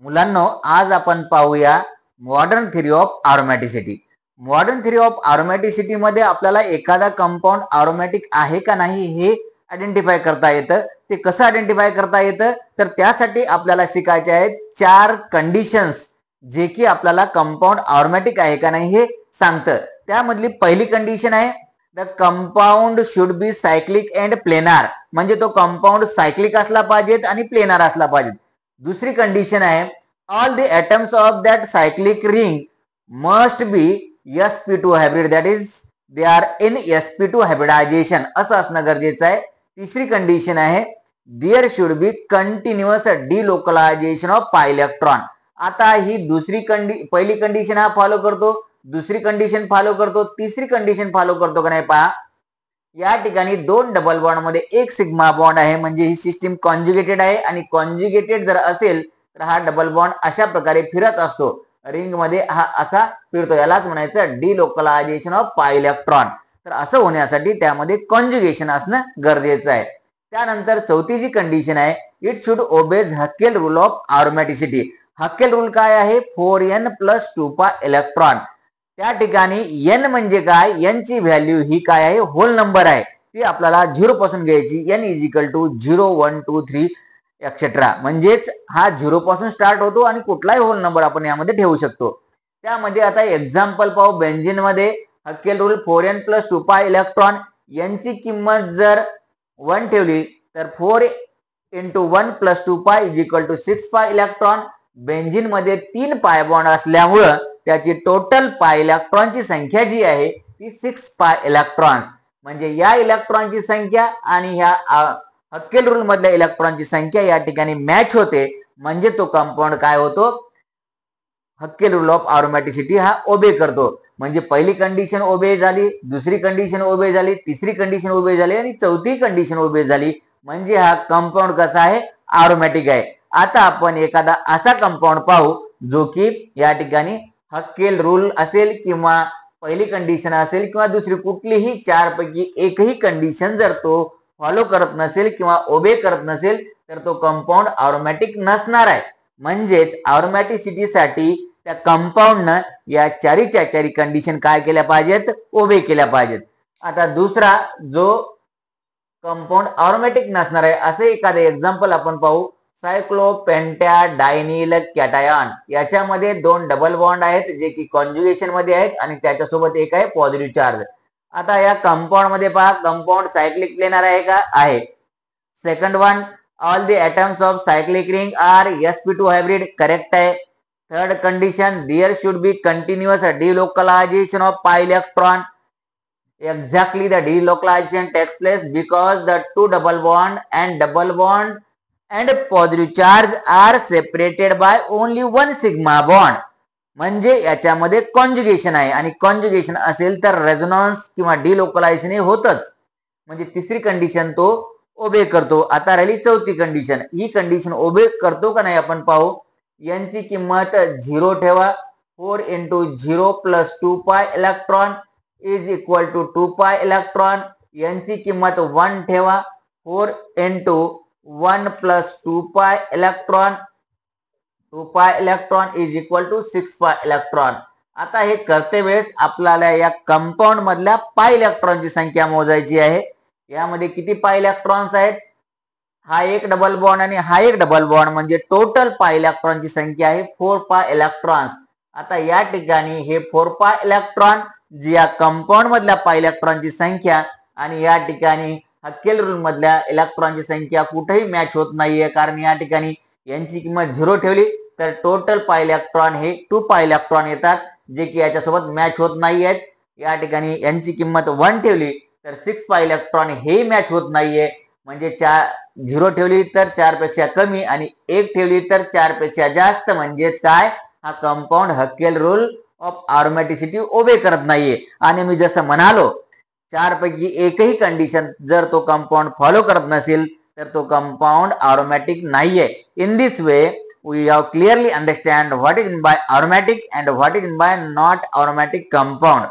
मुलांनो, आज आपण पाहूया modern theory of aromaticity. Modern theory of aromaticity मध्ये आपल्याला एखादा कंपाऊंड अरोमॅटिक आहे का नाही हे आयडेंटिफाय करता येतं. ते कसं आयडेंटिफाय करता येतं तर त्यासाठी आपल्याला शिकायचे आहेत 4 कंडिशन्स जे की आपल्याला कंपाऊंड अरोमॅटिक आहे का नाही हे सांगतं. त्यामधली पहिली कंडिशन आहे the compound should be cyclic and planar, म्हणजे तो कंपाऊंड सायक्लिक असला पाहिजेत आणि प्लेनार असला पाहिजे. दुसरी कंडिशन आहे all the atoms of that cyclic ring must be sp2 hybrid, that is they are in sp2 hybridisation, असं असणं गरजेचं आहे. तिसरी कंडिशन आहे there should be continuous delocalisation of pi electron. आता ही पहिली कंडिशन हा फॉलो करतो, दुसरी कंडिशन फॉलो करतो, तिसरी कंडिशन फॉलो करतो का नाही पहा. या ठिकाणी 2 डबल बॉन्ड मध्ये एक सिग्मा बॉन्ड आहे, म्हणजे ही सिस्टीम कॉन्जुगेटेड आहे आणि कॉन्जुगेटेड जर असेल तर हा डबल बॉन्ड अशा प्रकारे फिरत असतो, रिंग मध्ये हा असा फिरतो. यालाच म्हणायचं डिलोकलायझेशन ऑफ पाय इलेक्ट्रॉन. तर असं होण्यासाठी त्यामध्ये कॉन्जुगेशन असणं गरजेचं आहे. त्यानंतर चौथी जी कंडिशन आहे it should obeys Huckel rule of aromaticity. Huckel rule काय आहे 4n + 2 π इलेक्ट्रॉन. त्या ठिकाणी n म्हणजे काय, n ची व्हॅल्यू ही काय आहे होल नंबर आहे, ती आपल्याला 0 पासून घ्यायची. n = 0 1 2 3 एक्सेट्रा, म्हणजेच हा 0 पासून स्टार्ट होतो आणि कुठलाही होल नंबर आपण यामध्ये ठेवू शकतो. त्यामध्ये आता एक्झाम्पल पाहू. बेंझिन मध्ये Hückel rule 4n + 2 π electron, n ची किंमत जर 1 ठेवली तर 4 × 1 + 2 π = 6 π इलेक्ट्रॉन. बेंझिन मध्ये 3 पाय बॉन्ड असल्यामुळं त्याची टोटल पाय इलेक्ट्रॉनची संख्या जी आहे ती 6 π इलेक्ट्रॉन्स, म्हणजे या इलेक्ट्रॉनची संख्या आणि ह्या हकेल रूल मधल्या इलेक्ट्रॉनची संख्या या ठिकाणी मॅच होते, म्हणजे तो कंपाऊंड काय होतो हकेल रूल ऑफ अरोमॅटिसिटी हा ओबे करतो. म्हणजे पहिली कंडिशन ओबे झाली, दुसरी कंडिशन ओबे झाली, तिसरी कंडिशन ओबे झाली आणि चौथी कंडिशन ओबे झाली, म्हणजे हा कंपाऊंड कसा आहे अरोमॅटिक आहे. आता आपण एखादा असा कंपाऊंड पाहू जो की या ठिकाणी हकेल रूल असेल किंवा पहिली कंडिशन असेल किंवा दुसरी कुठलीही 4 पैकी एकही कंडिशन जर तो फॉलो करत नसेल किंवा ओबे करत नसेल तर तो कंपाऊंड अरोमॅटिक नसणार आहे. म्हणजेच अरोमॅटिसिटीसाठी त्या कंपाऊंडनं या चारीच्या चारी कंडिशन काय केल्या पाहिजेत ओबे केल्या पाहिजेत. आता दुसरा जो कंपाऊंड अरोमॅटिक नसणार आहे असे एखादे एक्झाम्पल आपण पाहू. सायक्लोपेंटॅडायनिल कॅटायन, याच्यामध्ये 2 डबल बॉन्ड आहेत जे की कॉन्जुगेशन मध्ये आहेत आणि त्याच्यासोबत एक आहे पॉझिटिव्ह चार्ज. आता या कंपाऊंड मध्ये पहा कंपाऊंड सायक्लिक प्लेनार आहे का, आहे. Second one all the atoms of cyclic ring are sp2 hybrid, correct आहे. Third condition there should be continuous delocalisation of pi electron. Exactly, the delocalization takes place because the 2 double bond and positive charge are separated by only 1 sigma bond. म्हणजे याच्यामध्ये conjugation आहे आणि conjugation असेल तर resonance किंवा डिलोकलायझेशन हे होतच, म्हणजे तिसरी कंडिशन तो ओबे करतो. आता राहिली चौथी कंडिशन, ही कंडिशन ओबे करतो का नाही आपण पाहू. n ची किंमत 0 ठेवा, 4 × 0 + 2 π electron is equal to 2 π electron. n ची किंमत 1 ठेवा, 4 × 1 + 2 π electron, 2 π electron is equal to 6 π electron. आता हे करते वेळेस आपल्याला या कंपाऊंड मधल्या पाय इलेक्ट्रॉनची संख्या मोजायची आहे. यामध्ये किती पाय इलेक्ट्रॉन्स आहेत, हा एक डबल बॉन्ड आणि हा एक डबल बॉन्ड, म्हणजे टोटल पाय इलेक्ट्रॉनची संख्या आहे 4 π इलेक्ट्रॉन्स. आता या ठिकाणी हे 4 π इलेक्ट्रॉन जी या कंपाऊंड मधल्या पाय इलेक्ट्रॉनची संख्या आणि या ठिकाणी हकेल रूल मधल्या इलेक्ट्रॉनची संख्या कुठेही मॅच होत नाहीये, कारण या ठिकाणी यांची किंमत 0 ठेवली तर टोटल पाय इलेक्ट्रॉन हे 2 π इलेक्ट्रॉन येतात जे की याच्यासोबत मॅच होत नाहीयेत. या ठिकाणी यांची किंमत 1 ठेवली तर 6 π इलेक्ट्रॉन हे मॅच होत नाहीये, म्हणजे 0 ठेवली तर 4 पेक्षा कमी आणि 1 ठेवली तर 4 पेक्षा जास्त, म्हणजेच काय हा कंपाऊंड हकेल रूल ऑफ अरोमॅटिसिटी ओबे करत नाहीये. आणि मी जसं म्हणालो 4 पैकी एकही कंडिशन जर तो कंपाऊंड फॉलो करत नसेल तर तो कंपाऊंड अरोमॅटिक नाहीये. In this way we have clearly understand what is meant by aromatic and what is meant by not aromatic compound.